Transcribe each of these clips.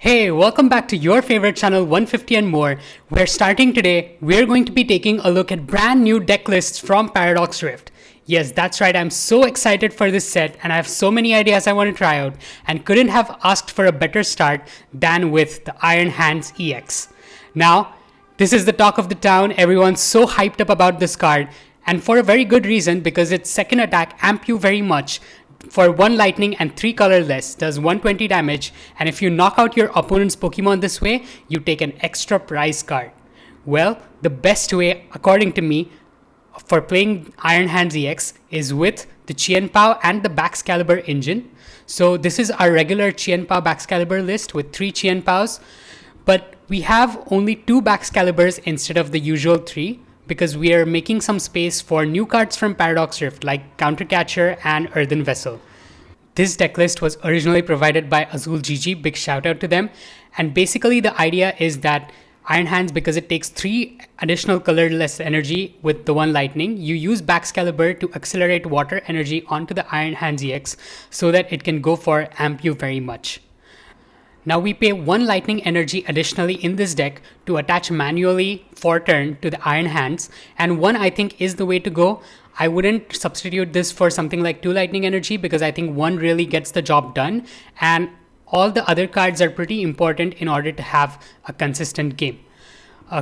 Hey, welcome back to your favorite channel 150 and more, where starting today, we're going to be taking a look at brand new deck lists from paradoxrift. Yes, that's right, I'm so excited for this set and I have so many ideas I want to try out and couldn't have asked for a better start than with the Ironhands EX. Now, this is the talk of the town, everyone's so hyped up about this card and for a very good reason because its second attack amp you very much. For 1 lightning and 3 colorless, does 120 damage, and if you knock out your opponent's Pokemon this way, you take an extra prize card. Well, the best way, according to me, for playing Ironhands EX is with the Chien-Pao and the Baxcalibur engine. So this is our regular Chien-Pao Baxcalibur list with 3 Chien-Paos, but we have only 2 Baxcaliburs instead of the usual 3. Because we are making some space for new cards from paradoxrift like Countercatcher and Earthen Vessel. This deck list was originally provided by AzulGG, big shout out to them. And basically the idea is that Ironhands, because it takes 3 additional colorless energy with the 1 lightning, you use Baxcalibur to accelerate water energy onto the Ironhands EX so that it can go for amp you very much. Now we pay 1 lightning energy additionally in this deck to attach manually for turn to the Ironhands, and 1 I think is the way to go. I wouldn't substitute this for something like 2 lightning energy because I think 1 really gets the job done and all the other cards are pretty important in order to have a consistent game.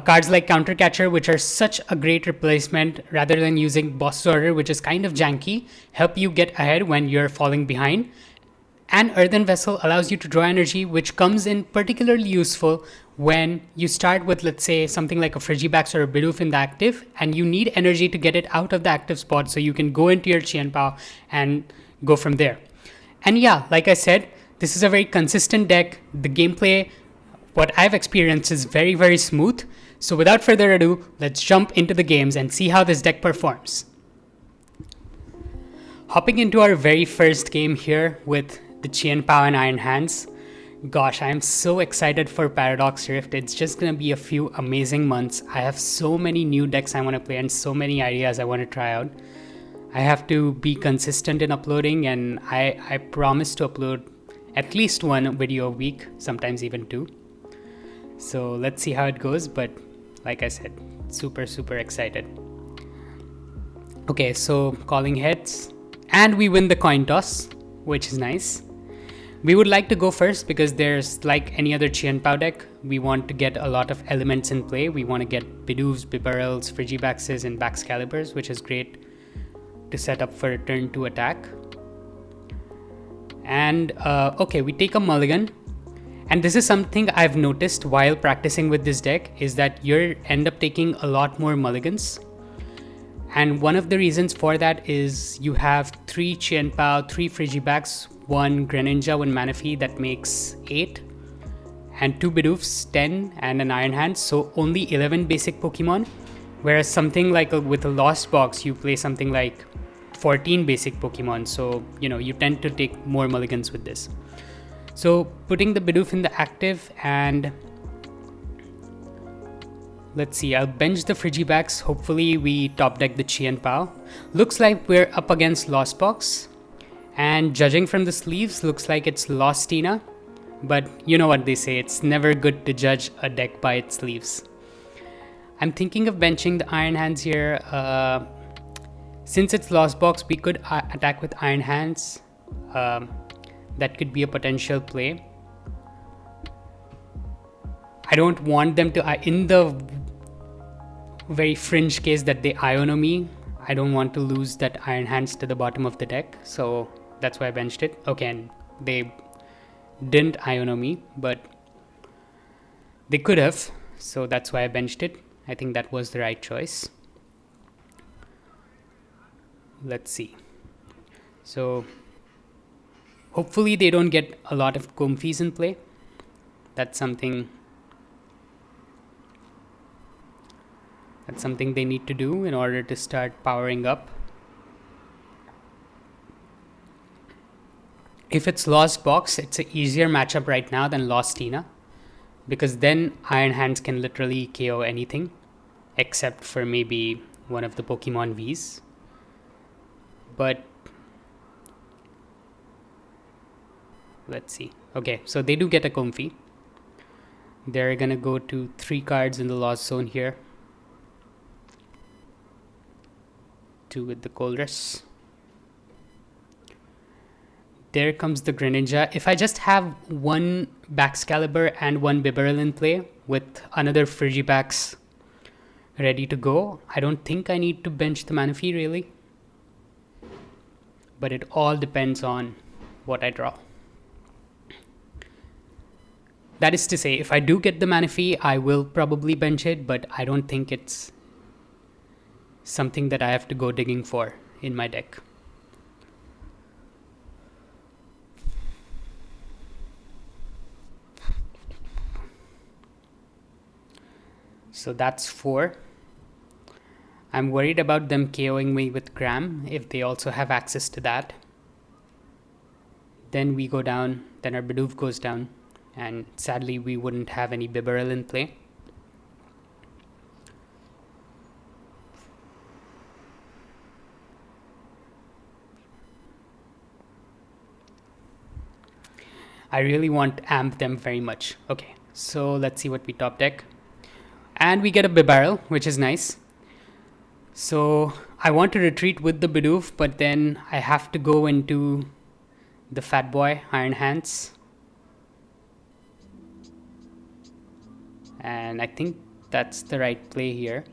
Cards like Countercatcher, which are such a great replacement rather than using Boss's Order, which is kind of janky, help you get ahead when you're falling behind. And Earthen Vessel allows you to draw energy, which comes in particularly useful when you start with, let's say, something like a Frigibax or a Bidoof in the active, and you need energy to get it out of the active spot so you can go into your Chien-Pao and go from there. And yeah, like I said, this is a very consistent deck. The gameplay, what I've experienced, is very, very smooth. So without further ado, let's jump into the games and see how this deck performs. Hopping into our very first game here with the Chien-Pao and Ironhands. Gosh, I'm so excited for paradoxrift. It's just gonna be a few amazing months. I have so many new decks I want to play and so many ideas I want to try out. I have to be consistent in uploading and I promise to upload at least 1 video a week, sometimes even 2. So let's see how it goes, but like I said, super excited. Okay, so calling heads and we win the coin toss, which is nice. We would like to go first because there's, like any other Chien-Pao deck, we want to get a lot of elements in play. We want to get Bidoofs, Bibarels, Frigibaxes, and Baxcaliburs, which is great to set up for a turn 2 attack. And okay, we take a mulligan. And this is something I've noticed while practicing with this deck, is that you end up taking a lot more mulligans. And one of the reasons for that is you have 3 Chien-Pao, 3 Frigibax, 1 Greninja, 1 Manaphy, that makes 8, and 2 Bidoofs, 10, and an Ironhands, so only 11 basic Pokemon. Whereas something like with a Lost Box, you play something like 14 basic Pokemon, so you tend to take more mulligans with this. So putting the Bidoof in the active, and let's see, I'll bench the Frigibax. Hopefully we top deck the Chien-Pao. Looks like we're up against Lost Box. And judging from the sleeves, looks like it's Lostina. But you know what they say, it's never good to judge a deck by its sleeves. I'm thinking of benching the Ironhands here. Since it's Lost Box, we could attack with Ironhands. That could be a potential play. I don't want them to, in the very fringe case that they Iono me, I don't want to lose that Ironhands to the bottom of the deck, so that's why I benched it. Okay, and they didn't Iono me, but they could have, so that's why I benched it. I think that was the right choice. Let's see. So hopefully they don't get a lot of Comfeys in play. That's something they need to do in order to start powering up. If it's Lost Box, it's an easier matchup right now than Lostina, because then Ironhands can literally KO anything except for maybe one of the Pokemon Vs. But let's see. Okay, so they do get a Comfey. They're gonna go to 3 cards in the Lost Zone here. 2 with the Colress. There comes the Greninja. If I just have one Baxcalibur and one Bibarel in play with another Frigibax ready to go, I don't think I need to bench the Manaphy really. But it all depends on what I draw. That is to say, if I do get the Manaphy, I will probably bench it, but I don't think it's something that I have to go digging for in my deck. So that's 4. I'm worried about them KOing me with Gram if they also have access to that. Then we go down, then our Bidoof goes down, and sadly we wouldn't have any Bibarel in play. I really want to amp them very much. Okay, so let's see what we top deck. And we get a Bibarel, which is nice. So I want to retreat with the Bidoof, but then I have to go into the fat boy, Iron Hands. And I think that's the right play here.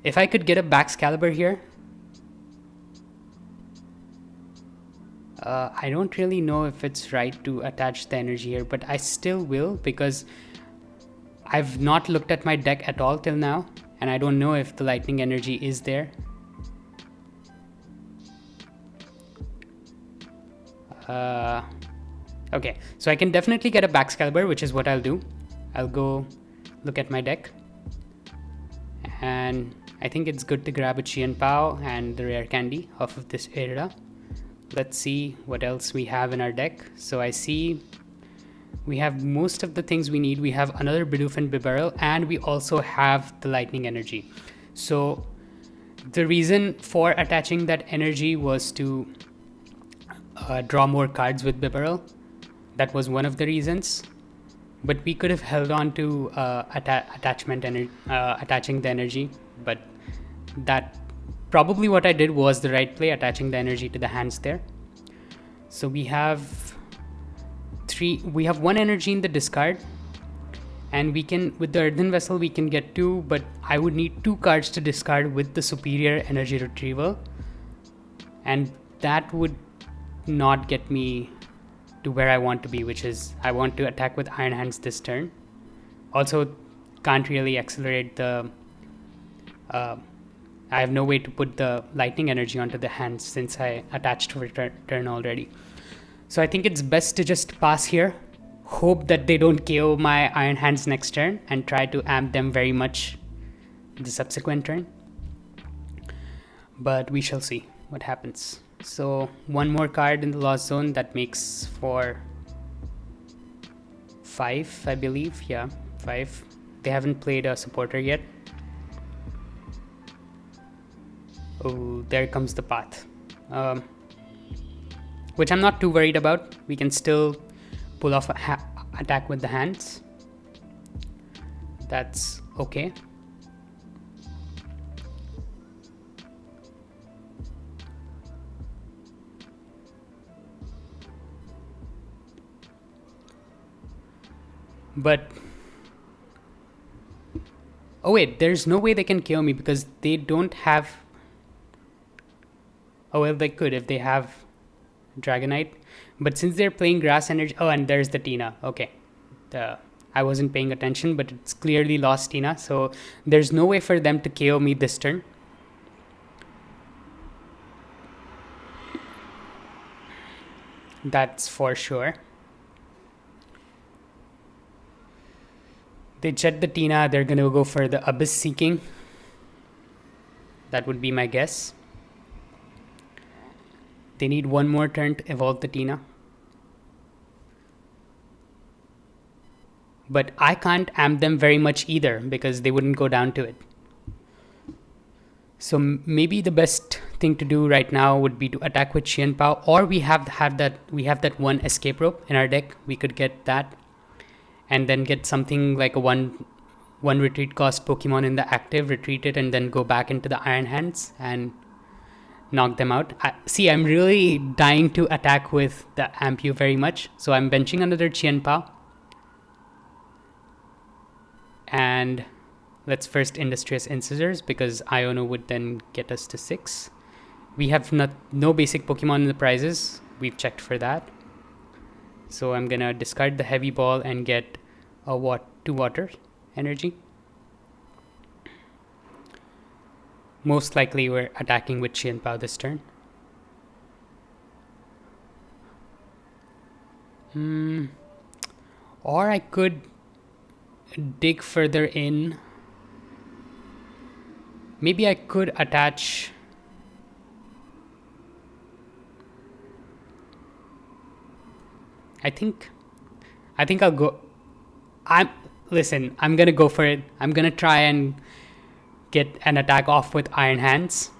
If I could get a Baxcalibur here. I don't really know if it's right to attach the energy here, but I still will because I've not looked at my deck at all till now, and I don't know if the lightning energy is there. Okay, so I can definitely get a Baxcalibur, which is what I'll do. I'll go look at my deck, and I think it's good to grab a Chien-Pao and the Rare Candy off of this Irida. Let's see what else we have in our deck. So I see we have most of the things we need. We have another Bidoof and Bibarel, and we also have the lightning energy. So the reason for attaching that energy was to draw more cards with Bibarel. That was one of the reasons. But we could have held on to attaching the energy, but that probably what I did was the right play, attaching the energy to the hands there. So we have 1 energy in the discard, and we can, with the Earthen Vessel, we can get 2, but I would need 2 cards to discard with the superior energy retrieval, and that would not get me to where I want to be, which is I want to attack with Iron Hands this turn. Also, can't really accelerate the I have no way to put the lightning energy onto the hands since I attached for turn already. So I think it's best to just pass here, hope that they don't KO my Iron Hands next turn, and try to amp them very much the subsequent turn. But we shall see what happens. So 1 more card in the Lost Zone, that makes for 5, I believe. Yeah, 5. They haven't played a supporter yet. Oh, there comes the path, which I'm not too worried about. We can still pull off a attack with the hands. That's okay. But oh wait, there's no way they can KO me because they don't have. Oh well, they could if they have Dragonite, but since they're playing Grass Energy. Oh, and there's the Tina. Okay, I wasn't paying attention, but it's clearly lost Tina, so there's no way for them to KO me this turn. That's for sure. They jet the Tina, they're gonna go for the Abyss Seeking. That would be my guess. They need 1 more turn to evolve the Tina. But I can't amp them very much either because they wouldn't go down to it. So maybe the best thing to do right now would be to attack with Chien-Pao, or we have that 1 Escape Rope in our deck. We could get that and then get something like a one retreat cost Pokemon in the active, retreat it, and then go back into the Iron Hands and knock them out. See, I'm really dying to attack with the Ampu very much, so I'm benching another Chien-Pao. And let's first Industrious Incisors, because Iono would then get us to 6. We have no basic Pokemon in the prizes. We've checked for that. So I'm gonna discard the Heavy Ball and get a 2 water energy. Most likely we're attacking with Chien-Pao this turn. Or I could dig further in. Maybe I could attach... I think I'll go... Listen, I'm gonna go for it. I'm gonna try and get an attack off with Iron Hands.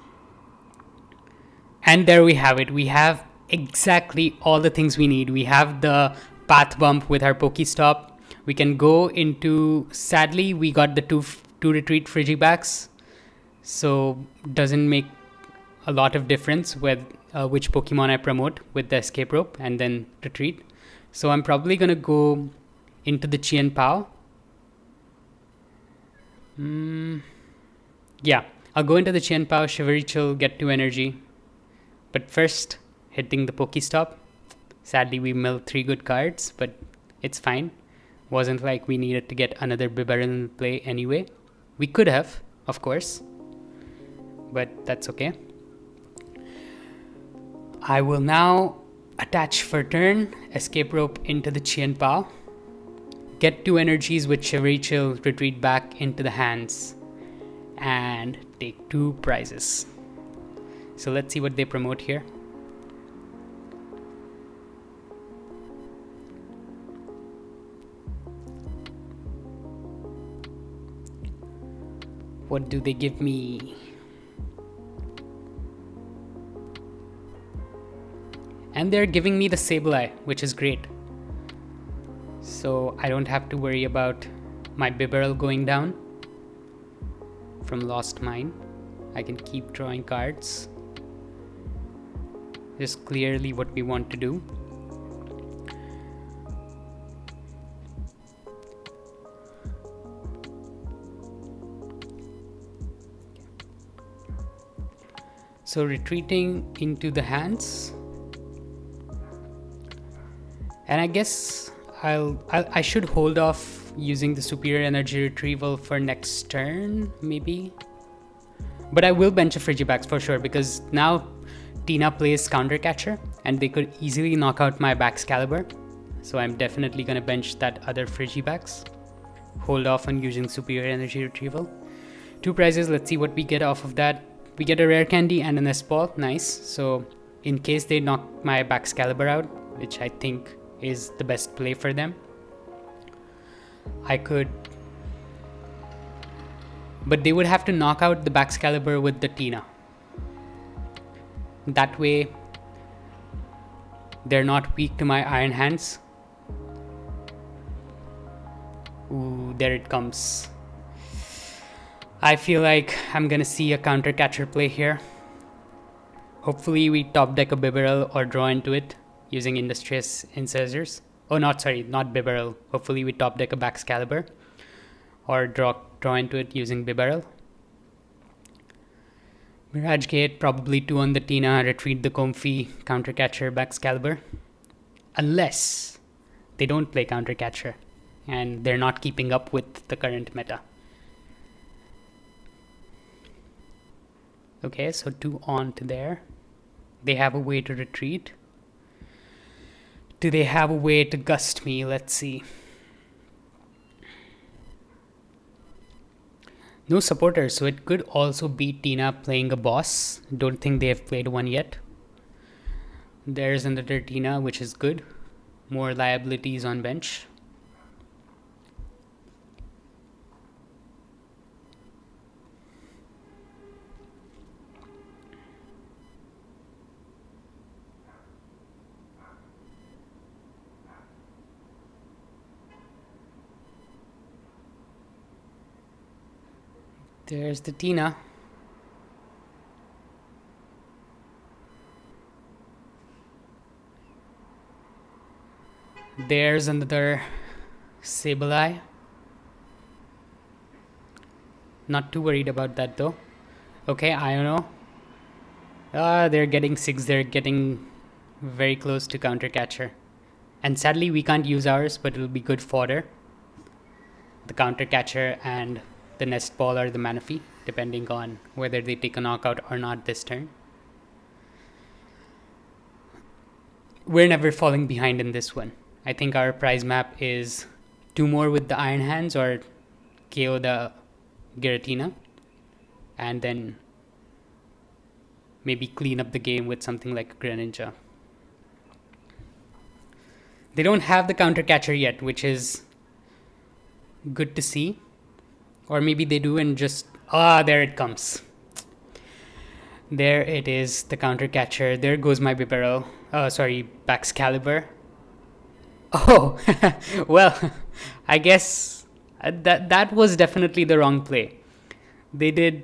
And there we have it. We have exactly all the things we need. We have the path bump with our PokéStop. We can go into... Sadly, we got the two retreat Frigibax. So doesn't make a lot of difference with which Pokemon I promote with the Escape Rope and then retreat. So I'm probably gonna go into the Chien-Pao. Yeah, I'll go into the Chien-Pao, Shivery Chill, get 2 energy. But first, hitting the PokéStop. Sadly, we milled 3 good cards, but it's fine. Wasn't like we needed to get another Bibarel in play anyway. We could have, of course, but that's okay. I will now attach for turn, Escape Rope into the Chien-Pao. Get 2 energies with Shivery Chill, retreat back into the hands, and take 2 prizes. So let's see what they promote here. What do they give me? And they're giving me the Sableye, which is great. So I don't have to worry about my Bibarel going down from Lost Mine. I can keep drawing cards. This is clearly what we want to do. So retreating into the hands. And I guess I should hold off using the Superior Energy Retrieval for next turn, maybe. But I will bench a Frigibax for sure, because now Tina plays Counter Catcher and they could easily knock out my Baxcalibur. So I'm definitely gonna bench that other Frigibax. Hold off on using Superior Energy Retrieval. 2 prizes, let's see what we get off of that. We get a Rare Candy and a Nest Ball, nice. So in case they knock my Baxcalibur out, which I think is the best play for them, I could... But they would have to knock out the Baxcalibur with the Tina. That way, they're not weak to my Iron Hands. Ooh, there it comes. I feel like I'm gonna see a Counter Catcher play here. Hopefully we top deck a Bibarel or draw into it using Industrious Incisors. Oh, not Bibarel. Hopefully we top deck a Baxcalibur or draw into it using Bibarel. Mirage Gate, probably 2 on the Tina, retreat the Comfy, Counter Catcher, Baxcalibur. Unless they don't play Counter Catcher and they're not keeping up with the current meta. Okay, so 2 on to there. They have a way to retreat. Do they have a way to gust me? Let's see. No supporters, so it could also be Tina playing a boss. Don't think they have played one yet. There's another Tina, which is good. More liabilities on bench. There's the Tina. There's another Sableye. Not too worried about that though. Okay, Iono. They're getting 6. They're getting very close to counter catcher. And sadly we can't use ours, but it'll be good fodder. The counter catcher and the Nest Ball or the Manaphy, depending on whether they take a knockout or not this turn. We're never falling behind in this one. I think our prize map is 2 more with the Iron Hands or KO the Giratina, and then maybe clean up the game with something like Greninja. They don't have the counter catcher yet, which is good to see. Or maybe they do and just... there it comes. There it is, the counter catcher. There goes my Bibarel. Baxcalibur. Oh, well, I guess that was definitely the wrong play. They did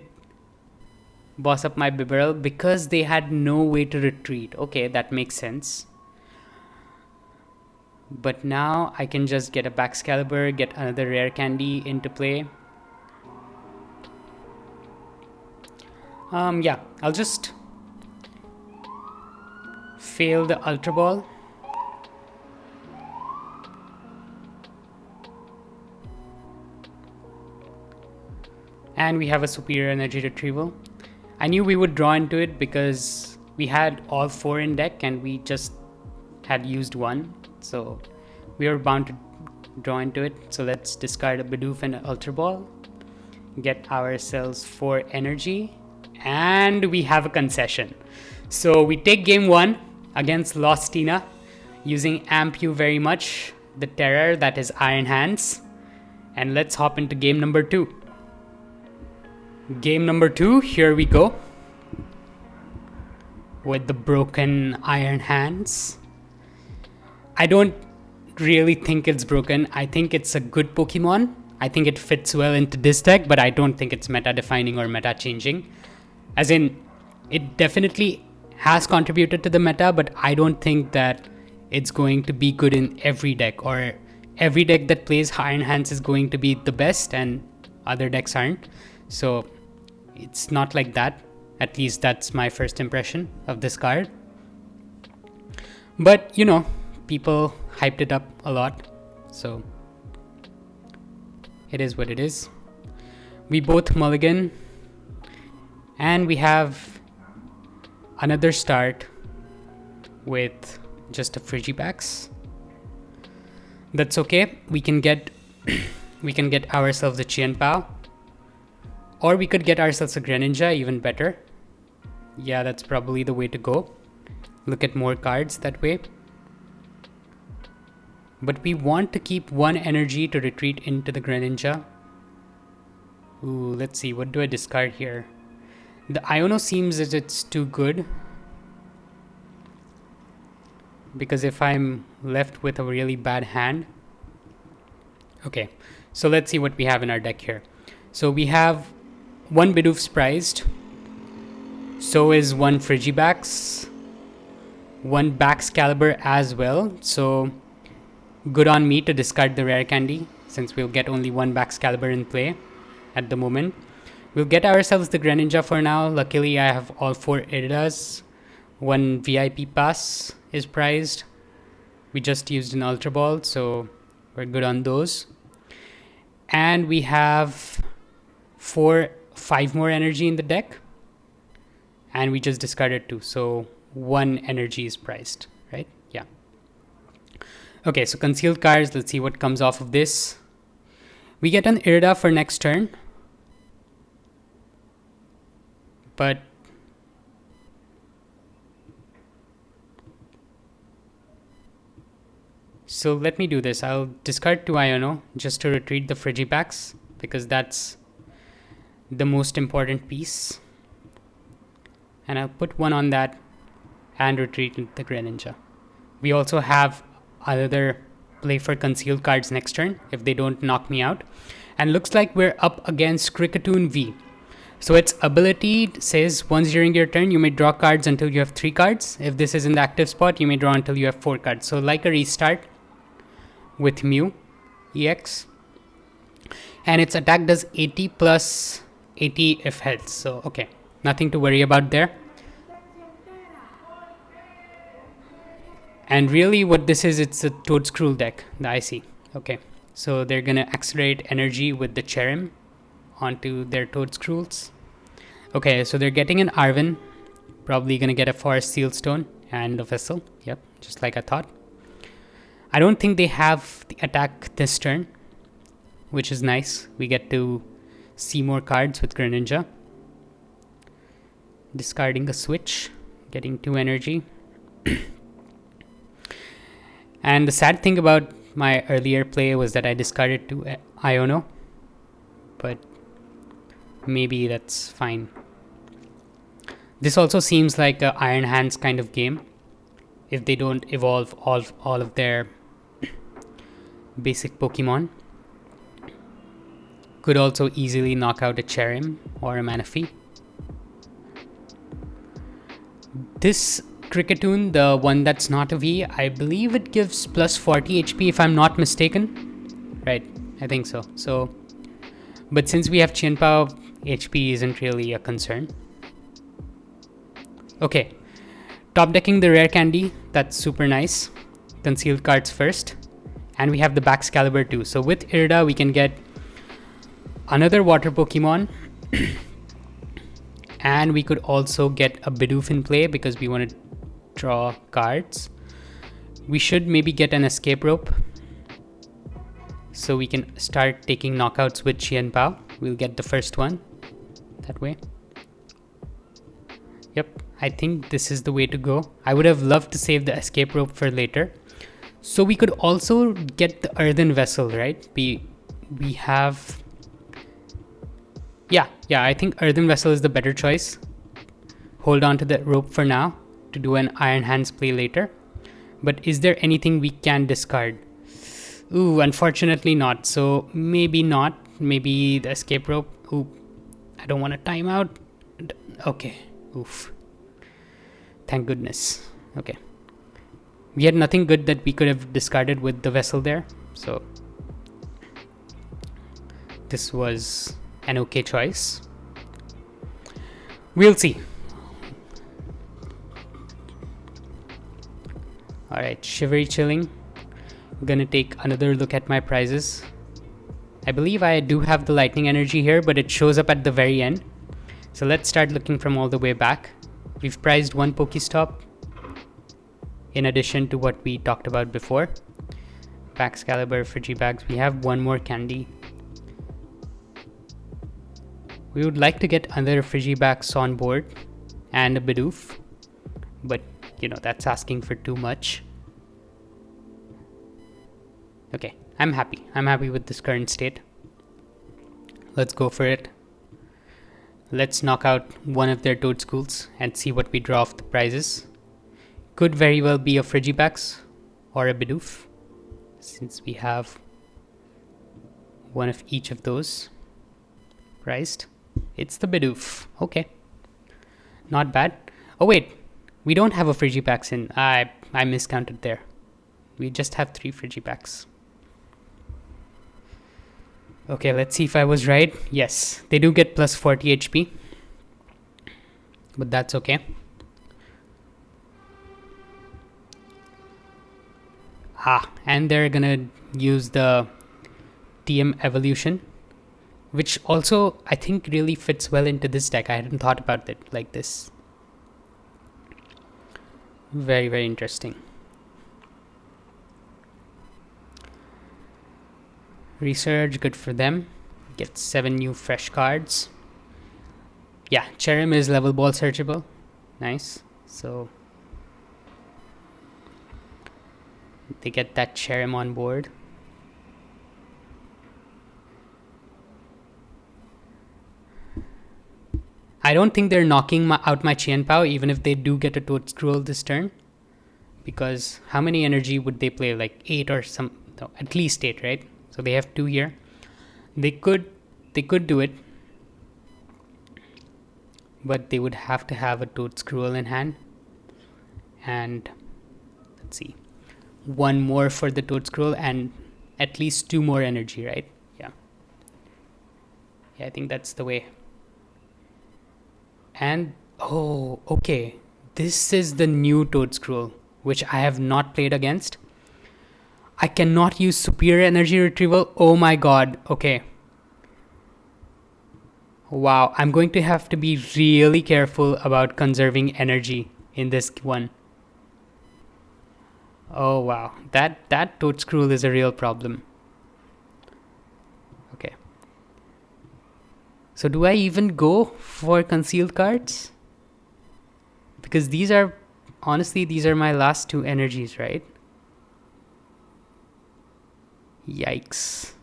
boss up my Bibarel because they had no way to retreat. Okay, that makes sense. But now I can just get a Baxcalibur, get another Rare Candy into play. Yeah, I'll just fail the Ultra Ball. And we have a superior energy retrieval. I knew we would draw into it because we had all 4 in deck and we just had used 1. So we were bound to draw into it. So let's discard a Bidoof and an Ultra Ball. Get ourselves 4 energy. And we have a concession. So we take game 1 against Lost Tina using Amp You very much. The terror that is Iron Hands. And let's hop into game number 2. Game number 2, here we go. With the broken Iron Hands. I don't really think it's broken. I think it's a good Pokemon. I think it fits well into this deck, but I don't think it's meta defining or meta changing. As in, it definitely has contributed to the meta, but I don't think that it's going to be good in every deck, or every deck that plays Iron Hands is going to be the best and other decks aren't. So it's not like that. At least that's my first impression of this card. But, you know, people hyped it up a lot. So it is what it is. We both mulligan. And we have another start with just a Frigibax. That's okay. We can get ourselves a Chien-Pao. Or we could get ourselves a Greninja, even better. Yeah, that's probably the way to go. Look at more cards that way. But we want to keep 1 energy to retreat into the Greninja. Ooh, let's see. What do I discard here? The Iono seems that it's too good. Because if I'm left with a really bad hand. Okay, so let's see what we have in our deck here. So we have 1 Bidoof's prized. So is 1 Frigibax. 1 Baxcalibur as well. So good on me to discard the Rare Candy, since we'll get only 1 Baxcalibur in play at the moment. We'll get ourselves the Greninja for now. Luckily, I have all 4 Iridas. 1 VIP Pass is prized. We just used an Ultra Ball, so we're good on those. And we have 5 more energy in the deck. And we just discarded 2, so 1 energy is prized, right? Yeah. Okay, so concealed cards. Let's see what comes off of this. We get an Irida for next turn. But so let me do this. I'll discard 2 Iono just to retreat the Frigibax, because that's the most important piece. And I'll put 1 on that and retreat the Greninja. We also have another play for concealed cards next turn if they don't knock me out. And looks like we're up against Kricketune V. So its ability says once during your turn, you may draw cards until you have 3 cards. If this is in the active spot, you may draw until you have 4 cards. So like a restart with Mew EX. And its attack does 80 plus 80 if health. So okay, nothing to worry about there. And really what this is, it's a Toedscruel deck, the IC. Okay, so they're gonna accelerate energy with the Cherrim onto their Toedscruels. Okay, so they're getting an Arven, probably gonna get a Forest Sealstone and a Vessel. Yep, just like I thought. I don't think they have the attack this turn, which is nice. We get to see more cards with Greninja. Discarding a switch, getting 2 energy. And the sad thing about my earlier play was that I discarded 2 Iono, but maybe that's fine. This also seems like a Iron Hands kind of game if they don't evolve all of their basic Pokemon. Could also easily knock out a Cherrim or a Manaphy. This Cricketune, the one that's not a V, I believe it gives plus 40 HP if I'm not mistaken. Right, I think so. But since we have Chien-Pao, HP isn't really a concern. Okay, top decking the Rare Candy, that's super nice. Concealed cards first. And we have the Baxcalibur too. So with Irida, we can get another water Pokemon. And we could also get a Bidoof in play because we want to draw cards. We should maybe get an Escape Rope, so we can start taking knockouts with Chien-Pao. We'll get the first one that way. Yep, I think this is the way to go. I would have loved to save the Escape Rope for later. So we could also get the Earthen Vessel, right? We have... Yeah, I think Earthen Vessel is the better choice. Hold on to the rope for now to do an Iron Hands play later. But is there anything we can discard? Ooh, unfortunately not. So maybe not. Maybe the Escape Rope. Ooh, I don't want to time out. Okay, oof. Thank goodness. Okay. We had nothing good that we could have discarded with the Vessel there. So this was an okay choice. We'll see. Alright, Shivery Chilling. I'm gonna take another look at my prizes. I believe I do have the Lightning Energy here, but it shows up at the very end. So let's start looking from all the way back. We've prized 1 PokéStop, in addition to what we talked about before. Baxcalibur, Frigibax. We have 1 more candy. We would like to get another Frigibax on board and a Bidoof, but you know, that's asking for too much. Okay, I'm happy. I'm happy with this current state. Let's go for it. Let's knock out one of their Toedscruels and see what we draw off the prizes. Could very well be a Frigibax or a Bidoof, since we have one of each of those prized. It's the Bidoof. Okay. Not bad. Oh wait, we don't have a Frigibax in. I miscounted there. We just have 3 Frigibax. Okay, let's see if I was right. Yes, they do get plus 40 HP. But that's okay. And they're gonna use the TM Evolution, which also I think really fits well into this deck. I hadn't thought about it like this. Very, very interesting. Research, good for them. Get 7 new fresh cards. Yeah, Cherrim is level ball searchable. Nice. So they get that Cherrim on board. I don't think they're knocking out my Chien-Pao, even if they do get a Toedscruel this turn. Because how many energy would they play? Like 8 or some, no, at least 8, right? So they have 2 here. They could do it. but they would have to have a Toedscruel in hand. And let's see, one more for the Toedscruel and at least 2 more energy, right? Yeah, I think that's the way. And oh, okay, this is the new Toedscruel, which I have not played against. I cannot use superior energy retrieval. Oh my god. Okay. Wow, I'm going to have to be really careful about conserving energy in this one. Oh wow, that Toedscruel is a real problem. Okay. So do I even go for concealed cards? Because these are, honestly, these are my last 2 energies, right? Yikes.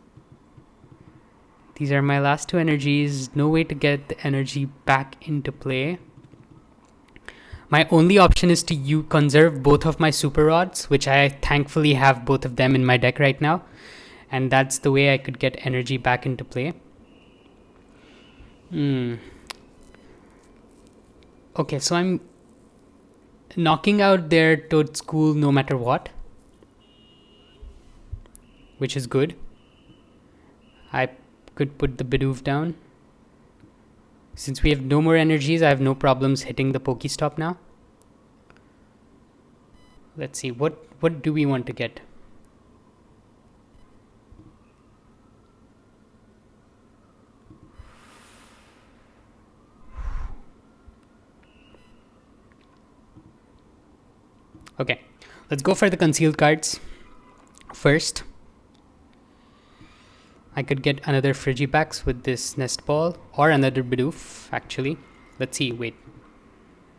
These are my last 2 energies. No way to get the energy back into play. My only option is to conserve both of my super rods, which I thankfully have both of them in my deck right now. And that's the way I could get energy back into play. Okay, so I'm knocking out their Toedscruel no matter what, which is good. I could put the Bidoof down. Since we have no more energies, I have no problems hitting the PokéStop now. Let's see, what do we want to get? Okay, let's go for the concealed cards first. I could get another Frigibax with this Nest Ball, or another Bidoof, actually. Let's see, wait.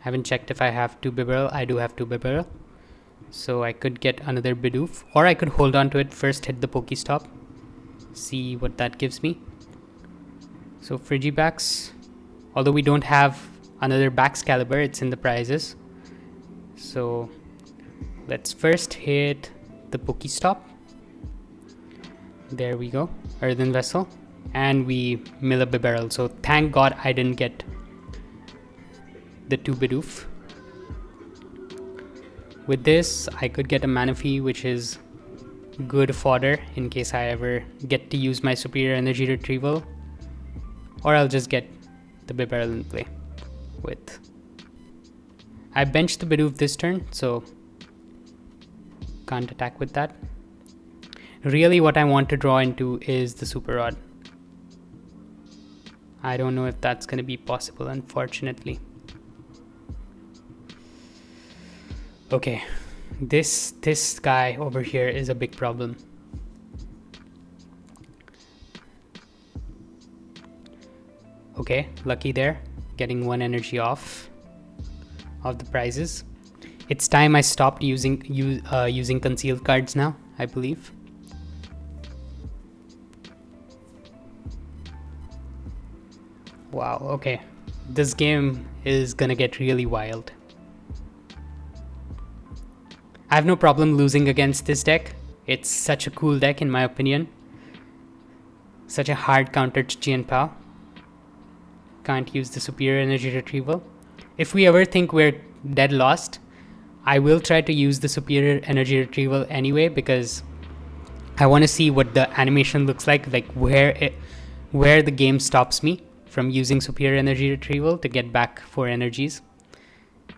I haven't checked if I have 2 Bibarel. I do have 2 Bibarel. So I could get another Bidoof, or I could hold on to it, first hit the PokéStop, see what that gives me. So Frigibax, although we don't have another Baxcalibur, it's in the prizes. So let's first hit the PokéStop. There we go, Earthen Vessel, and we mill a Bibarel. So thank God I didn't get the 2 Bidoof. With this, I could get a Manaphy, which is good fodder in case I ever get to use my superior energy retrieval, or I'll just get the Bibarel in play with. I benched the Bidoof this turn, so can't attack with that. Really what I want to draw into is the Super Rod. I don't know if that's going to be possible, unfortunately. Okay, this guy over here is a big problem. Okay, lucky there, getting 1 energy off of the prizes. It's time I stopped using concealed cards now, I believe. Wow, okay. This game is gonna get really wild. I have no problem losing against this deck. It's such a cool deck in my opinion. Such a hard counter to Chien-Pao. Can't use the superior energy retrieval. If we ever think we're dead lost, I will try to use the superior energy retrieval anyway, because I want to see what the animation looks like where the game stops me from using superior energy retrieval to get back 4 energies.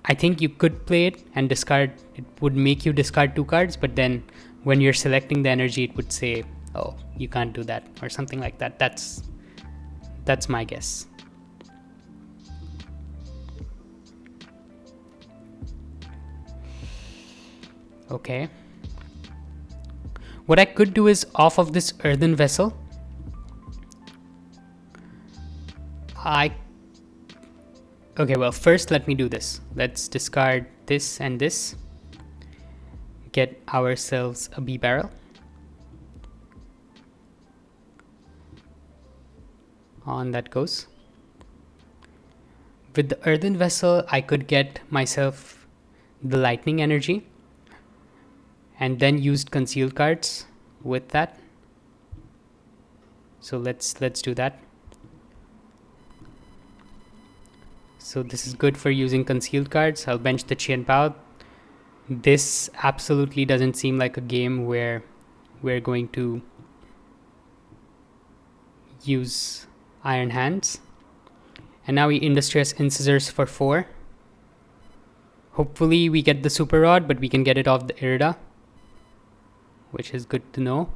I think you could play it and discard. It would make you discard 2 cards, but then when you're selecting the energy, it would say, oh, you can't do that, or something like that. That's my guess. Okay. What I could do is, off of this Earthen Vessel, okay, well, first let me do this. Let's discard this and this. Get ourselves a Bibarel. On that goes. With the Earthen Vessel, I could get myself the Lightning Energy, and then used concealed cards with that. So let's do that. So this is good for using concealed cards. I'll bench the Chien-Pao. This absolutely doesn't seem like a game where we're going to use Iron Hands. And now we Industrious Incisors for 4. Hopefully we get the Super Rod, but we can get it off the Irida, which is good to know.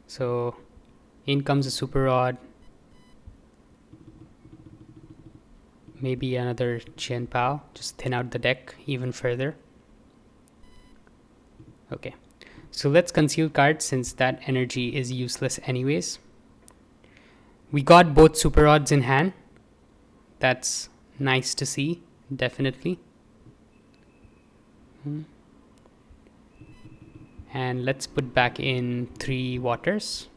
So in comes a Super Rod. Maybe another Chien-Pao, just thin out the deck even further. Okay, so let's conceal cards since that energy is useless anyways. We got both Super Rods in hand. That's nice to see, definitely. And let's put back in 3 waters.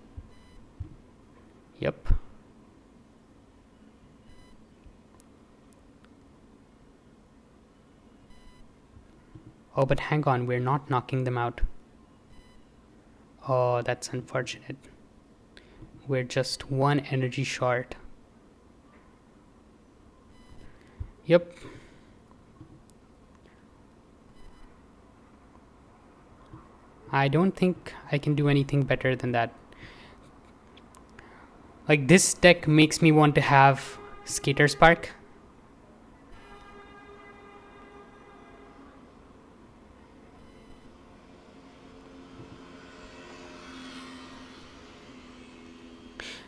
Yep. Oh, but hang on, we're not knocking them out. Oh, that's unfortunate. We're just 1 energy short. Yep. I don't think I can do anything better than that. Like, this deck makes me want to have Skater Spark.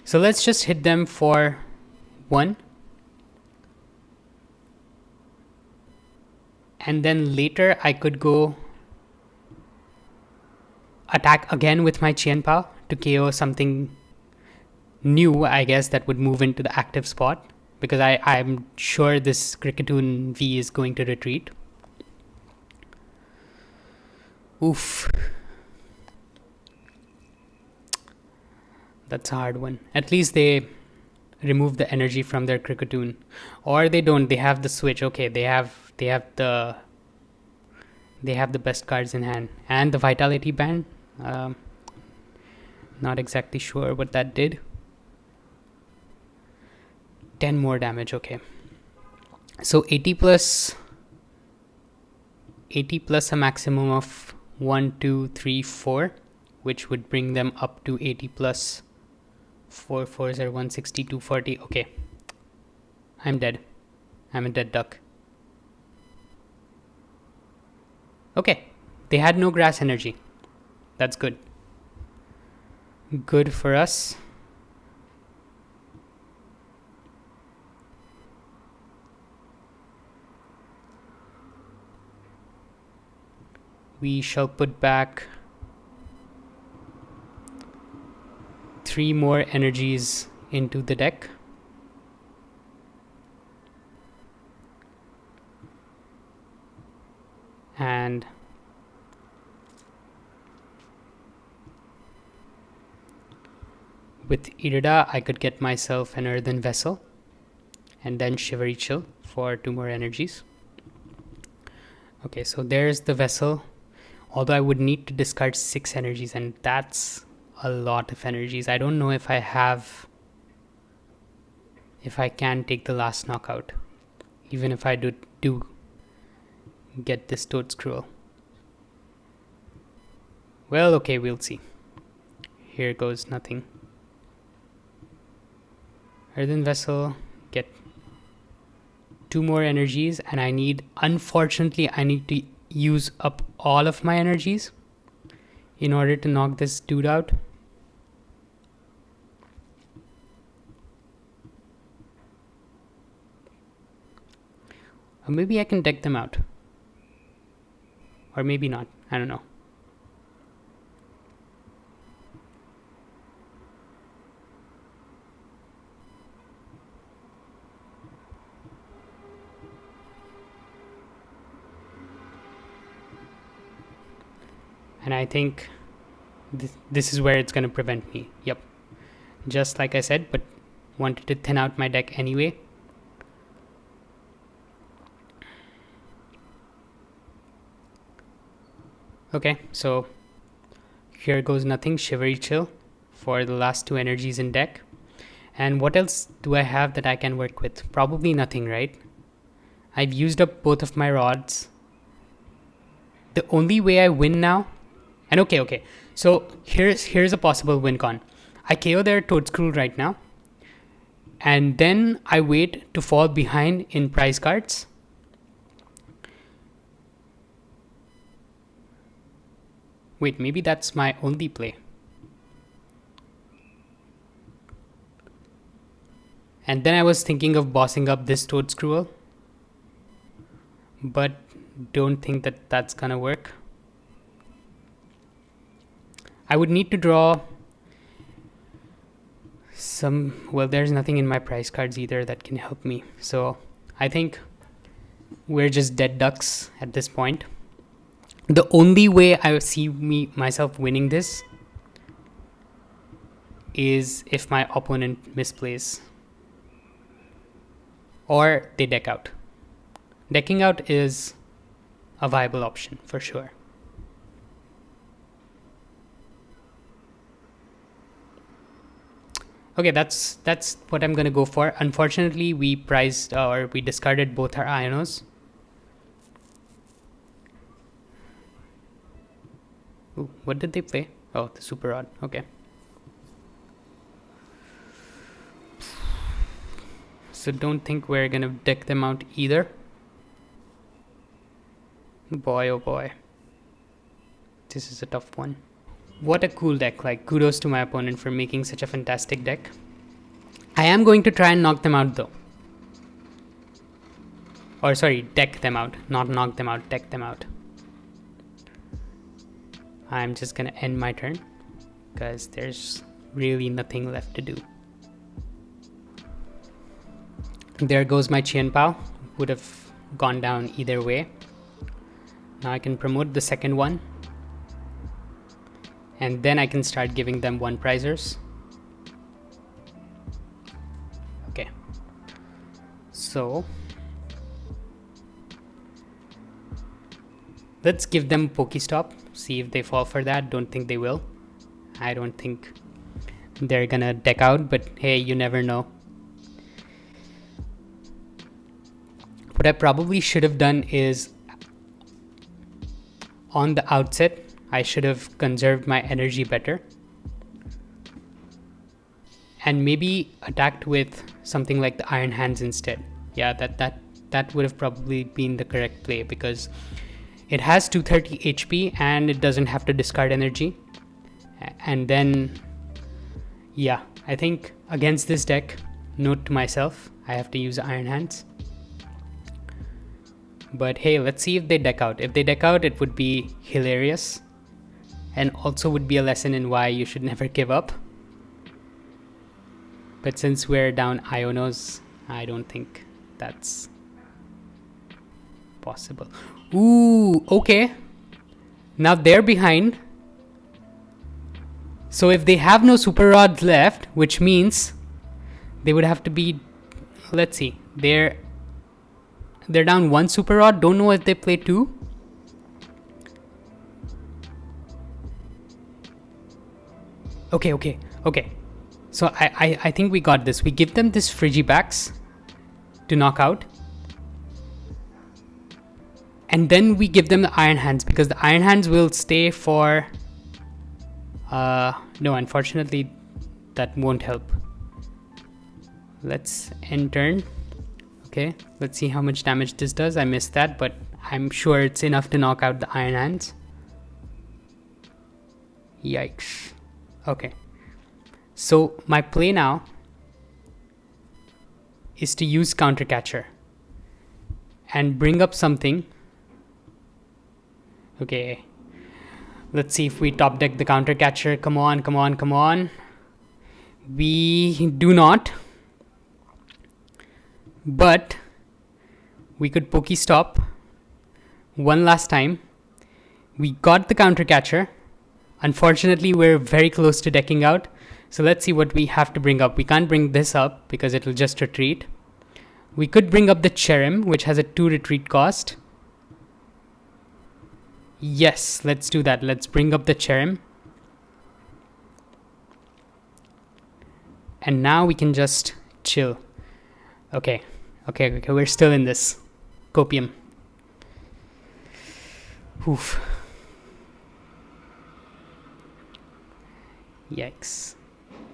So let's just hit them for 1. And then later I could go attack again with my Chien-Pao to KO something new, I guess, that would move into the active spot. Because I'm sure this Kricketune V is going to retreat. Oof. That's a hard one. At least they remove the energy from their Kricketune. Or they don't, they have the switch. Okay, they have the best cards in hand. And the Vitality Band. Not exactly sure what that did. 10 more damage, okay. So 80 plus a maximum of 1, 2, 3, 4, which would bring them up to 80 plus 4, 4, 0, 160, 240. Okay. I'm dead. I'm a dead duck. Okay. They had no grass energy. That's good. Good for us. We shall put back 3 more energies into the deck. And with Irida, I could get myself an Earthen Vessel and then Shivery Chill for 2 more energies. Okay, so there's the Vessel. Although I would need to discard 6 energies, and that's a lot of energies. I don't know if I can take the last knockout, even if I do get this Toedscruel. Well, okay, we'll see. Here goes nothing. Earthen Vessel, get 2 more energies, and unfortunately, I need to use up all of my energies in order to knock this dude out. Or maybe I can deck them out. Or maybe not. I don't know. And I think this is where it's going to prevent me. Yep. Just like I said, but wanted to thin out my deck anyway. Okay, so here goes nothing. Shivery Chill for the last 2 energies in deck. And what else do I have that I can work with? Probably nothing, right? I've used up both of my rods. The only way I win now, and okay. So here's a possible win con. I KO their Toedscruel right now, and then I wait to fall behind in prize cards. Wait, maybe that's my only play. And then I was thinking of bossing up this Toedscruel, but don't think that that's gonna work. I would need to draw some, well, there's nothing in my prize cards either that can help me. So I think we're just dead ducks at this point. The only way I see myself winning this is if my opponent misplays or they deck out. Decking out is a viable option for sure. Okay, that's what I'm gonna go for. Unfortunately, we discarded both our Ionos. Ooh, what did they play? Oh, the Super Rod. Okay. So don't think we're gonna deck them out either. Boy, oh boy. This is a tough one. What a cool deck. Like, kudos to my opponent for making such a fantastic deck. I am going to try and knock them out though. Or sorry, deck them out. Not knock them out, deck them out. I'm just gonna end my turn because there's really nothing left to do. There goes my Chien-Pao. Would have gone down either way. Now I can promote the second one. And then I can start giving them 1 prizers. Okay. So let's give them PokéStop. See if they fall for that. Don't think they will. I don't think they're gonna deck out, but hey, you never know. What I probably should have done is on the outset, I should have conserved my energy better and maybe attacked with something like the Iron Hands instead. Yeah, that would have probably been the correct play because it has 230 HP and it doesn't have to discard energy. And then, yeah, I think against this deck, note to myself, I have to use Iron Hands. But hey, let's see if they deck out. If they deck out, it would be hilarious. And also would be a lesson in why you should never give up. But since we're down Ionos, I don't think that's possible. Ooh, okay. Now they're behind. So if they have no Super Rods left, which means they would have to be, let's see, they're down 1 Super Rod. Don't know if they play 2. Okay. So I think we got this. We give them this Frigibax to knock out. And then we give them the Iron Hands because the Iron Hands will stay for... no, unfortunately, that won't help. Let's end turn. Okay, let's see how much damage this does. I missed that, but I'm sure it's enough to knock out the Iron Hands. Yikes. Okay. So my play now is to use Counter Catcher and bring up something. Okay. Let's see if we top deck the Counter Catcher. Come on. We do not. But we could PokéStop one last time. We got the Counter Catcher. Unfortunately, we're very close to decking out. So let's see what we have to bring up. We can't bring this up because it'll just retreat. We could bring up the Cherrim, which has a 2 retreat cost. Yes, let's do that. Let's bring up the Cherrim. And now we can just chill. Okay, we're still in this. Copium. Oof. Yikes.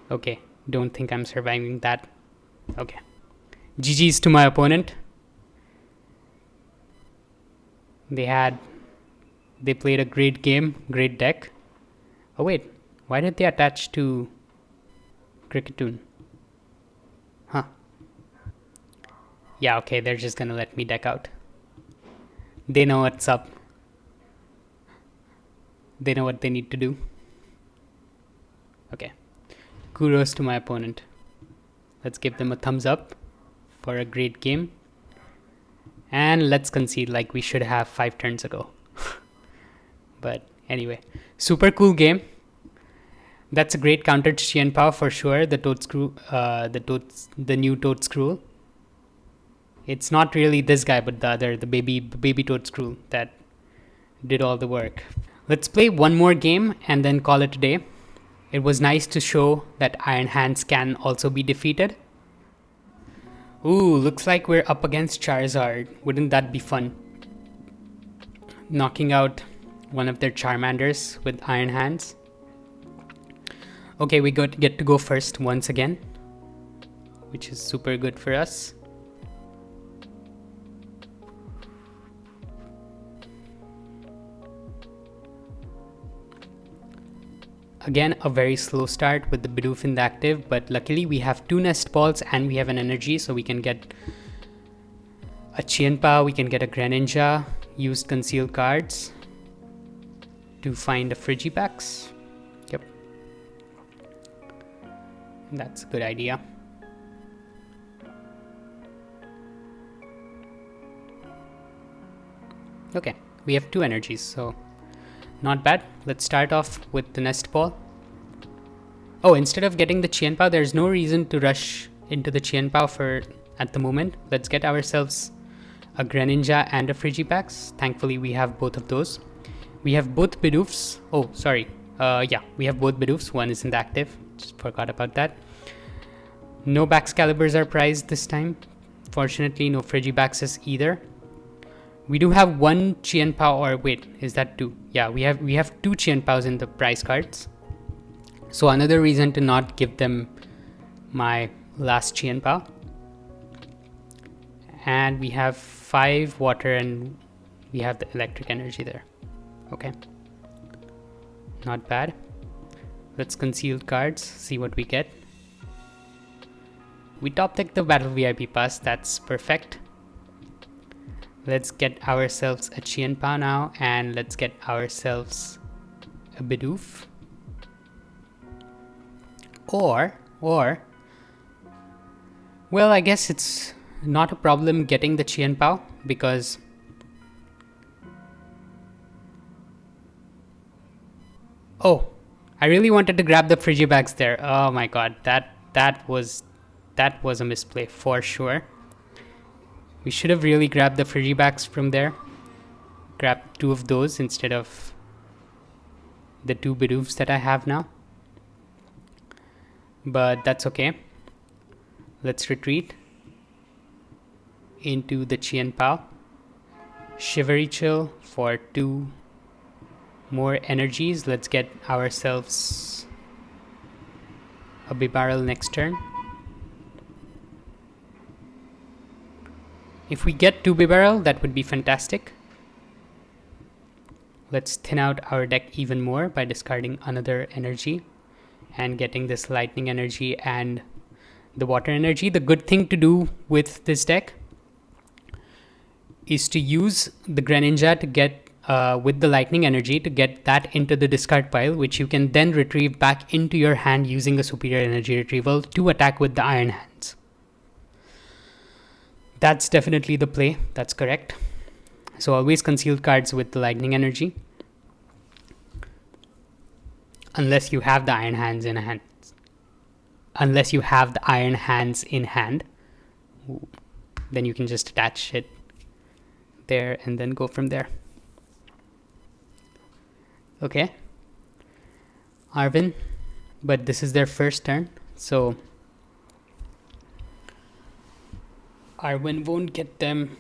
Okay, don't think I'm surviving that. Okay. GG's to my opponent. They played a great game, great deck. Oh wait, why did they attach to Cricketune? Huh. Yeah, okay, they're just gonna let me deck out. They know what's up. They know what they need to do. Okay. Kudos to my opponent. Let's give them a thumbs up for a great game. And let's concede like we should have 5 turns ago. But anyway, super cool game. That's a great counter to Chien-Pao for sure. The the new Toedscruel. It's not really this guy, but the baby Toedscruel that did all the work. Let's play one more game and then call it a day. It was nice to show that Iron Hands can also be defeated. Ooh, looks like we're up against Charizard. Wouldn't that be fun? Knocking out one of their Charmanders with Iron Hands. Okay, we get to go first once again, which is super good for us. Again, a very slow start with the Bidoof in the active, but luckily we have 2 Nest Balls and we have an energy, so we can get a Chien-Pao, we can get a Greninja, use concealed cards to find a Frigibax. Yep. That's a good idea. Okay, we have 2 energies, so not bad. Let's start off with the Nest Ball. Oh, instead of getting the Chien-Pao, there's no reason to rush into the Chien-Pao at the moment. Let's get ourselves a Greninja and a Frigibax. Thankfully, we have both of those. We have both Bidoofs. Oh, sorry. Yeah, we have both Bidoofs. One isn't active. Just forgot about that. No Baxcaliburs are prized this time. Fortunately, no Frigibaxes either. We do have 1 Chien-Pao, or wait, is that 2? Yeah, we have 2 Chien-Paos in the prize cards. So another reason to not give them my last Chien-Pao. And we have 5 water and we have the electric energy there. Okay. Not bad. Let's conceal cards, see what we get. We top deck the Battle VIP Pass, that's perfect. Let's get ourselves a Chien-Pao now, and let's get ourselves a Bidoof. Or, well, I guess it's not a problem getting the Chien-Pao because oh, I really wanted to grab the Frigibax there. Oh my god, that was a misplay for sure. We should have really grabbed the Frigibax from there. Grabbed 2 of those instead of the 2 Bidoofs that I have now. But that's okay. Let's retreat into the Chien-Pao. Shivery Chill for 2 more energies. Let's get ourselves a Bibarel next turn. If we get 2 Bibarel, that would be fantastic. Let's thin out our deck even more by discarding another energy and getting this lightning energy and the water energy. The good thing to do with this deck is to use the Greninja to get with the lightning energy to get that into the discard pile, which you can then retrieve back into your hand using a superior energy retrieval to attack with the Iron Hands. That's definitely the play. That's correct. So always conceal cards with the lightning energy. Unless you have the Iron Hands in hand. Unless you have the Iron Hands in hand. Then you can just attach it there and then go from there. Okay. Arvin. But this is their first turn. So Arwen won't get them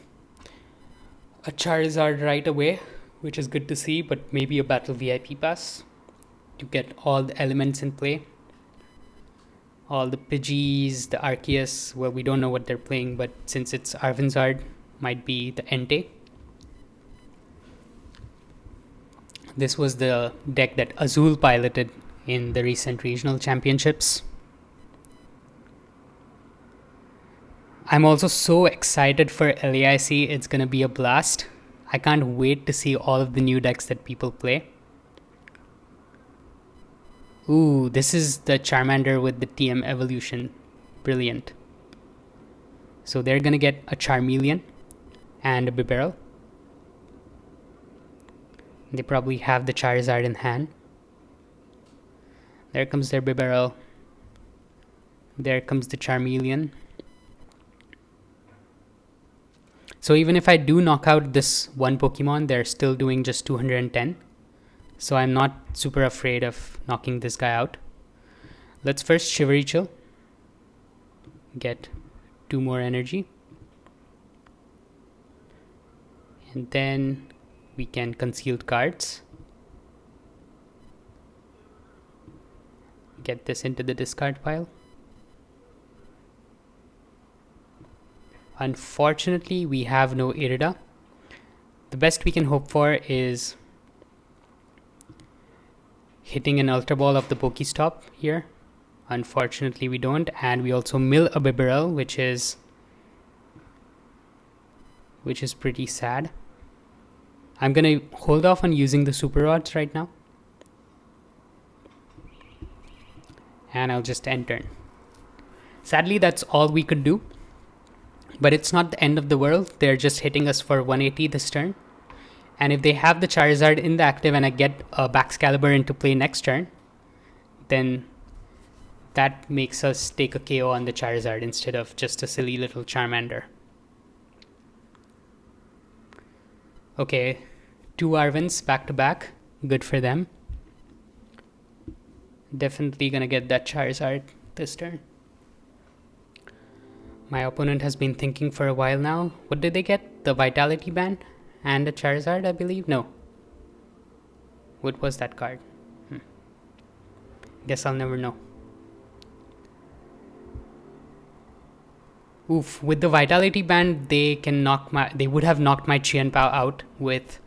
a Charizard right away, which is good to see, but maybe a Battle VIP Pass to get all the elements in play. All the Pidgeys, the Arceus, well, we don't know what they're playing, but since it's Arvenzard, might be the Entei. This was the deck that Azul piloted in the recent regional championships. I'm also so excited for LAIC, it's gonna be a blast. I can't wait to see all of the new decks that people play. Ooh, this is the Charmander with the TM evolution. Brilliant. So they're gonna get a Charmeleon and a Bibarel. They probably have the Charizard in hand. There comes their Bibarel. There comes the Charmeleon. So even if I do knock out this one Pokemon, they're still doing just 210. So I'm not super afraid of knocking this guy out. Let's first Shivery Chill. Get 2 more energy. And then we can Concealed Cards. Get this into the discard pile. Unfortunately, we have no Irida. The best we can hope for is hitting an Ultra Ball of the PokéStop here. Unfortunately, we don't, and we also mill a Bibarel, which is pretty sad. I'm gonna hold off on using the Super Rods right now, and I'll just end turn. Sadly, that's all we could do. But it's not the end of the world. They're just hitting us for 180 this turn. And if they have the Charizard in the active and I get a Baxcalibur into play next turn, then that makes us take a KO on the Charizard instead of just a silly little Charmander. Okay, 2 Arvens back to back. Good for them. Definitely gonna get that Charizard this turn. My opponent has been thinking for a while now. What did they get? The Vitality Band and a Charizard, I believe? No. What was that card? Guess I'll never know. Oof, with the Vitality Band, they would have knocked my Chien-Pao out with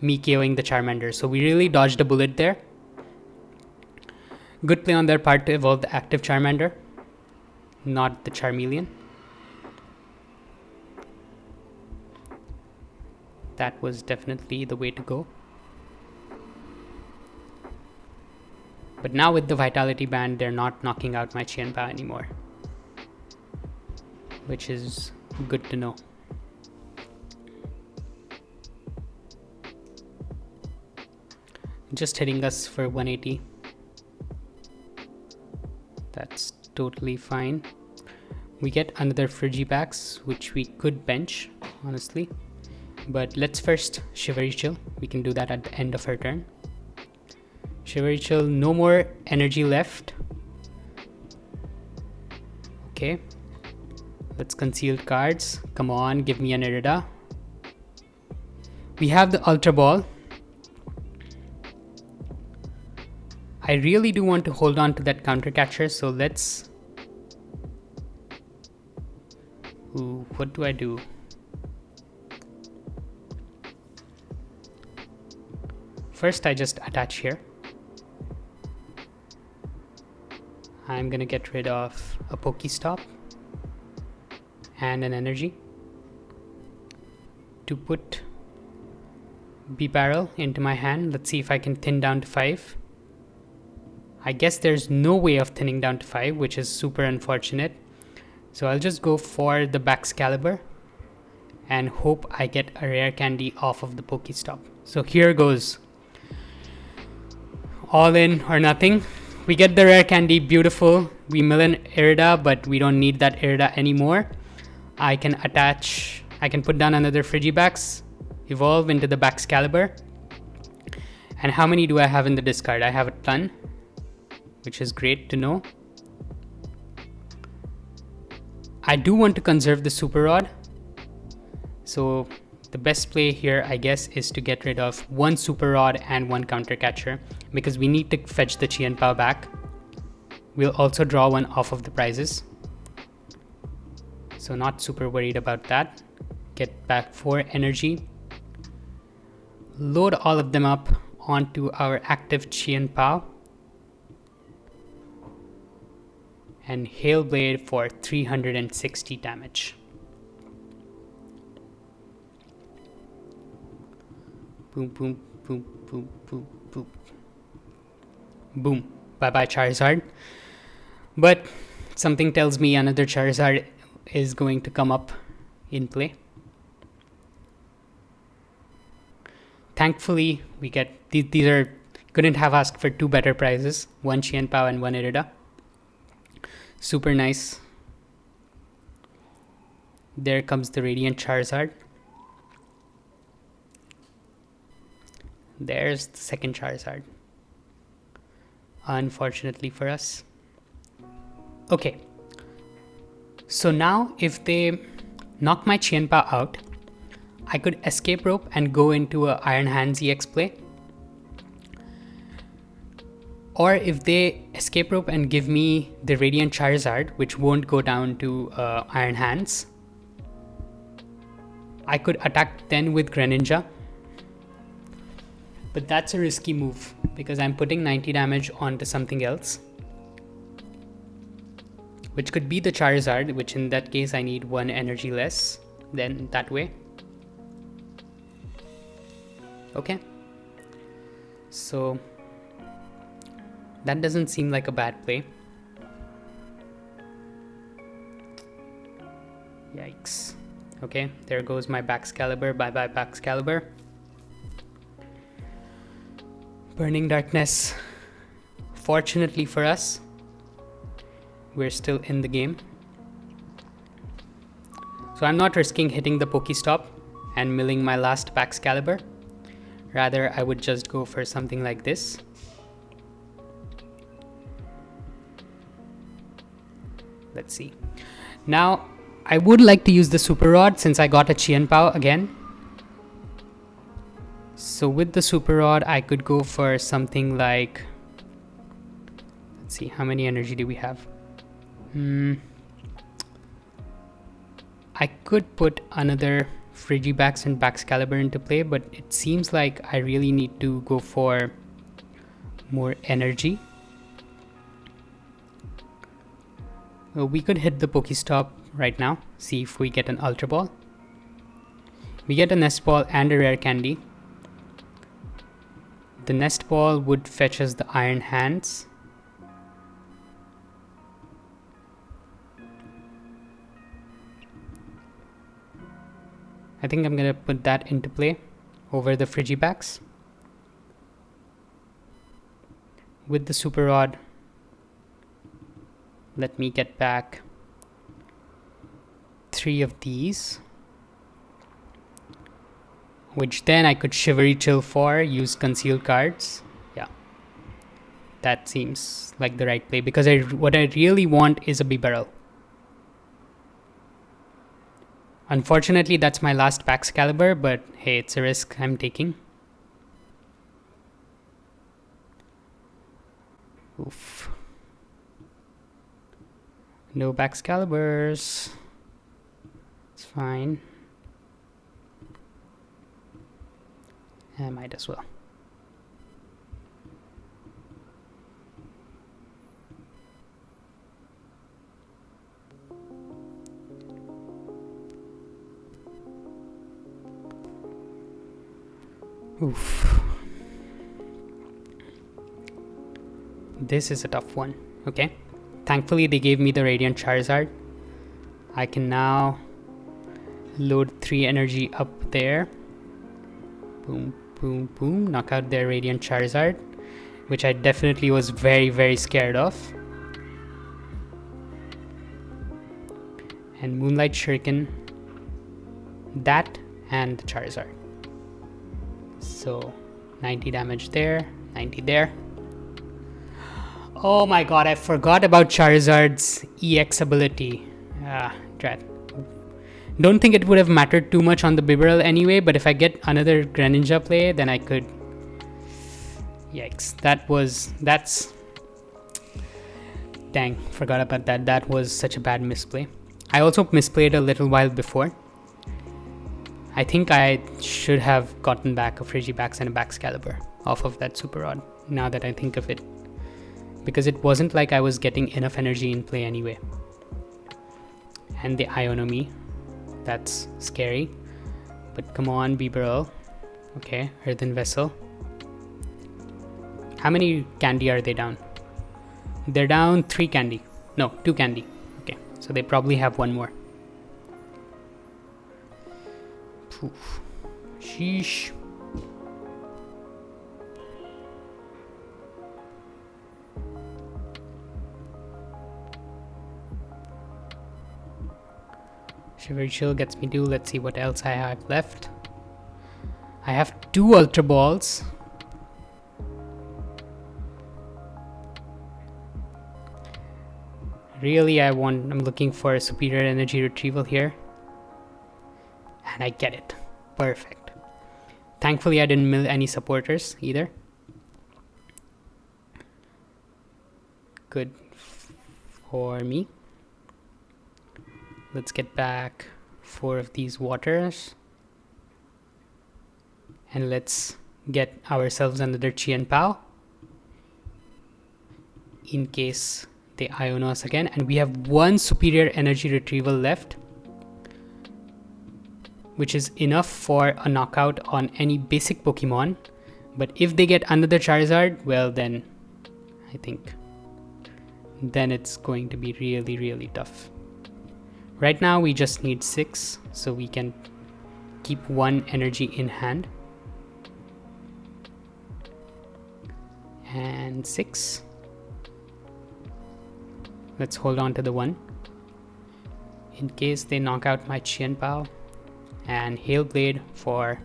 me KOing the Charmander. So we really dodged a bullet there. Good play on their part to evolve the active Charmander, not the Charmeleon. That was definitely the way to go. But now with the Vitality Band, they're not knocking out my Chien-Pao anymore, which is good to know. Just hitting us for 180. That's totally fine. We get another Frigibax, which we could bench, honestly. But let's first Shivery Chill. We can do that at the end of her turn. Shivery Chill, no more energy left. Okay. Let's Concealed Cards. Come on, give me an Irida. We have the Ultra Ball. I really do want to hold on to that Counter Catcher, so let's... Ooh, what do I do? First, I just attach here. I'm gonna get rid of a PokéStop and an energy to put Bibarel into my hand. Let's see if I can thin down to 5. I guess there's no way of thinning down to 5, which is super unfortunate. So I'll just go for the Baxcalibur and hope I get a Rare Candy off of the PokéStop. So here goes. All in or nothing. We get the Rare Candy, beautiful. We mill an Irida, but we don't need that Irida anymore. I can put down another Frigibax, evolve into the Baxcalibur. And how many do I have in the discard? I have a ton, which is great to know. I do want to conserve the Super Rod. So the best play here, I guess, is to get rid of one Super Rod and one Counter Catcher, because we need to fetch the Chien-Pao back. We'll also draw one off of the prizes. So not super worried about that. Get back 4 energy. Load all of them up onto our active Chien-Pao. And Hail Blade for 360 damage. Boom, boom, boom, boom, boom, boom. Boom. Bye-bye Charizard. But something tells me another Charizard is going to come up in play. Thankfully, we get these are couldn't have asked for 2 better prizes, 1 Chien-Pao and 1 Irida. Super nice. There comes the Radiant Charizard. There's the second Charizard. Unfortunately for us. Okay. So now if they knock my Chien-Pao out, I could Escape Rope and go into a Ironhands EX play. Or if they Escape Rope and give me the Radiant Charizard, which won't go down to Ironhands, I could attack then with Greninja. But that's a risky move because I'm putting 90 damage onto something else, which could be the Charizard, which in that case I need 1 energy less than that way. Okay. So that doesn't seem like a bad play. Yikes. Okay, there goes my Baxcalibur. Bye bye Baxcalibur. Burning Darkness. Fortunately for us, we're still in the game. So I'm not risking hitting the PokéStop and milling my last Baxcalibur. Rather, I would just go for something like this. Let's see. Now, I would like to use the Super Rod since I got a Chien-Pao again. So with the Super Rod, I could go for something like... Let's see, how many energy do we have? I could put another Frigibax and Baxcalibur into play, but it seems like I really need to go for more energy. We could hit the PokéStop right now, see if we get an Ultra Ball. We get a Nest Ball and a Rare Candy. The Nest Ball would fetch us the Iron Hands. I think I'm gonna put that into play over the Frigibax. With the Super Rod, let me get back 3 of these, which then I could Shivery Chill for, use concealed cards. Yeah, that seems like the right play because what I really want is a Bibarel. Unfortunately, that's my last Baxcalibur, but hey, it's a risk I'm taking. Oof. No Baxcaliburs. It's fine. I might as well. Oof. This is a tough one. Okay. Thankfully, they gave me the Radiant Charizard. I can now load 3 energy up there. Boom, boom, boom. Knock out their Radiant Charizard, which I definitely was very, very scared of. And Moonlight Shuriken. That and the Charizard. So 90 damage there, 90 there. Oh my god, I forgot about Charizard's EX ability. Drat. Don't think it would have mattered too much on the Bibarel anyway, but if I get another Greninja play, then I could... Yikes. That's... Dang, forgot about that. That was such a bad misplay. I also misplayed a little while before. I think I should have gotten back a Frigibax and a Baxcalibur off of that Super Rod, now that I think of it. Because it wasn't like I was getting enough energy in play anyway. And the Iono, that's scary. But come on, Bibarel. Okay, Earthen Vessel. How many candy are they down? They're down 3 candy. No, 2 candy. Okay, so they probably have 1 more. Poof. Sheesh. Shiver Chill gets me 2. Let's see what else I have left. I have 2 Ultra Balls. Really, I'm looking for a superior energy retrieval here. And I get it. Perfect. Thankfully, I didn't mill any supporters either. Good for me. Let's get back 4 of these waters. And let's get ourselves another Chien-Pao, in case they Iono us again. And we have 1 superior energy retrieval left, which is enough for a knockout on any basic Pokemon. But if they get another Charizard, well then, I think, then it's going to be really, really tough. Right now we just need 6, so we can keep 1 energy in hand. And 6. Let's hold on to the 1 in case they knock out my Chien-Pao. And Hail Blade for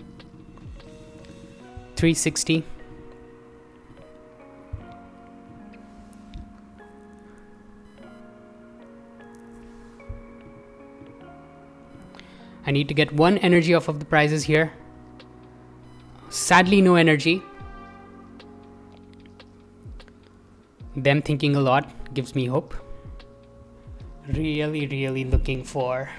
360. I need to get 1 energy off of the prizes here. Sadly, no energy. Them thinking a lot gives me hope. Really, really looking for...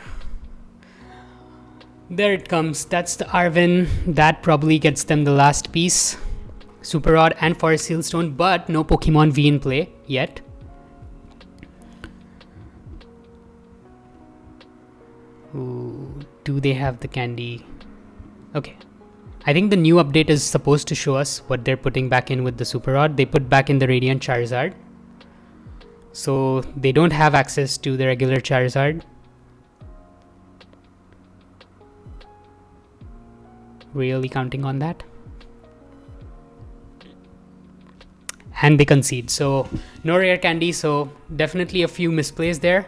There it comes. That's the Arven. That probably gets them the last piece. Super Rod and Forest Seal Stone, but no Pokemon V in play yet. Ooh, do they have the candy? Okay. I think the new update is supposed to show us what they're putting back in with the Super Rod. They put back in the Radiant Charizard. So they don't have access to the regular Charizard. Really counting on that. And they concede. So no rare candy. So definitely a few misplays there.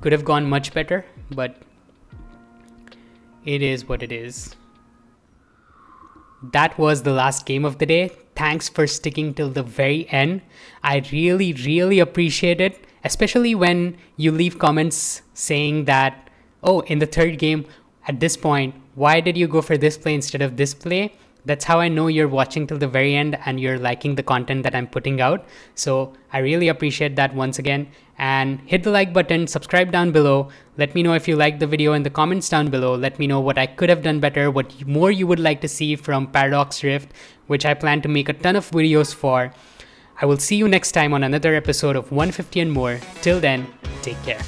Could have gone much better, but it is what it is. That was the last game of the day. Thanks for sticking till the very end. I really, really appreciate it. Especially when you leave comments saying that, oh, in the 3rd game, at this point, why did you go for this play instead of this play? That's how I know you're watching till the very end and you're liking the content that I'm putting out. So I really appreciate that once again. And hit the like button, subscribe down below. Let me know if you liked the video in the comments down below. Let me know what I could have done better, what more you would like to see from paradoxrift, which I plan to make a ton of videos for. I will see you next time on another episode of 150 and more. Till then, take care.